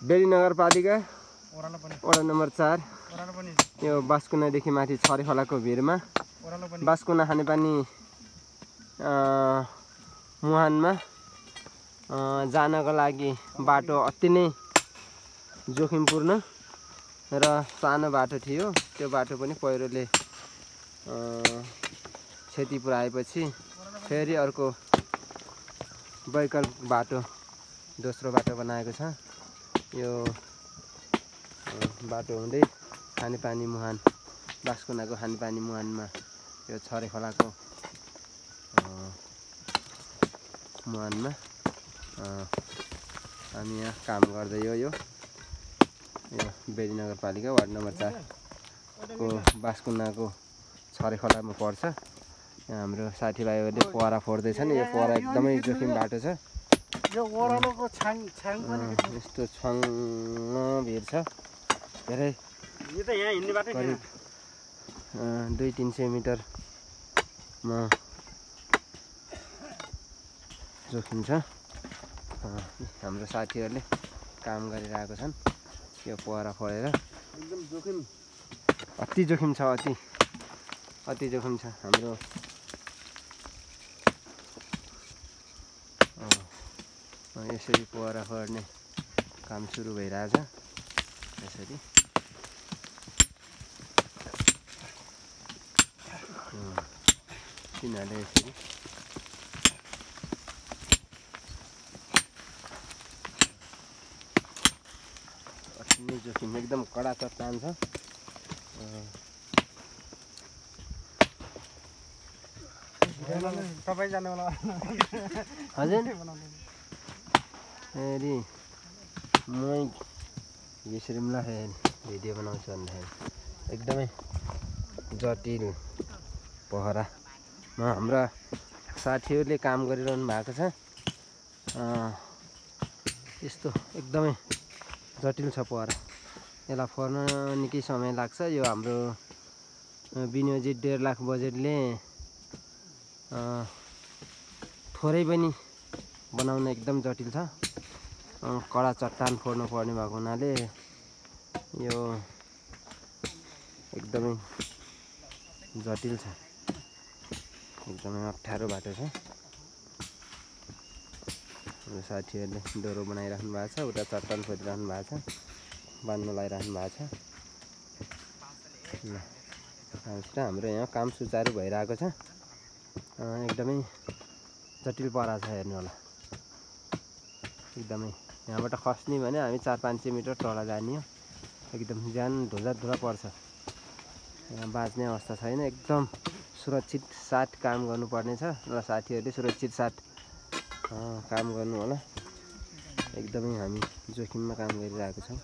बेली नगरपालिका वडा नम्बर 4 यो बास्कुनादेखि माथि छरे खोलाको भिरमा बास्कुना खानेपानी मुहानमा जानको लागि बाटो अति नै जोखिमपूर्ण र सानो बाटो थियो। त्यो बाटो पनि पहिरोले क्षति पुर्याएपछि फेरि अर्को वैकल्पिक बाटो दोस्रो बाटो बनाएको छ। यो बाटो हुँदै खानेपानी मुहान बास्कुनाको खानेपानी मुहानमा यो छरे खोलाको मुहानमा हामी यहाँ काम गर्दै यो बेली नगरपालिका वार्ड नम्बर 4 को बास्कुनाको छरे खोलामा पर्छ। यहाँ हाम्रो साथीभाइहरूले पोहरा फोड्दैछन्। यो पोहरा एकदमै जोखिम बाटो छ। यो ओरालोको छाङ पनि यस्तो छाङ भिर छ धेरै। यो त यहाँ हिँड्ने बाटै करिब 200-300 मिटरमा जोखिम छ। हाम्रो साथीहरूले काम गरिरहेको छन्। यो पोहरा फोडेर एकदम जोखिम अति जोखिम छ। अति जोखिम छ। हाम्रो यसरी पोहरा फोड्ने काम सुरु भइरहेछ। यसरी तिनीहरूले यसरी अति नै जोखिम एकदम कडा चट्टान छ। तपाईँ जानु होला हजुर फेरि मै बिर्सिमला भिडियो बनाउँछु भन्दाखेरि एकदमै जटिल पोखरामा हाम्रा साथीहरूले काम गरिरहनु भएको छ। यस्तो एकदमै जटिल छ पोखरा। यसलाई फोर्न निकै समय लाग्छ। यो हाम्रो विनियोजित 1.5 लाख बजेटले थोरै पनि बनाउन एकदम जटिल छ। कडा चट्टान फोड्नु पर्ने भएको हुनाले यो एकदमै जटिल छ। एकदमै अप्ठ्यारो बाटो छ। हाम्रो साथीहरूले डोरो बनाइराख्नु भएको छ। उता चट्टान खोजिराख्नु भएको छ। बान्नु लगाइराख्नु भएको छ। हाम्रो यहाँ काम सुचारू भइरहेको छ। एकदमै जटिल परा छ। हेर्नु होला एकदमै यहाँबाट खस्ने भने हामी 400-500 मिटर तल जाने हो। एकदम ज्यान धुला पर्छ। यहाँ बाँच्ने अवस्था छैन। एकदम सुरक्षित साथ काम गर्नुपर्ने छ र साथीहरूले सुरक्षित साथ काम गर्नु होला। एकदमै हामी जोखिममा काम गरिरहेको छौँ।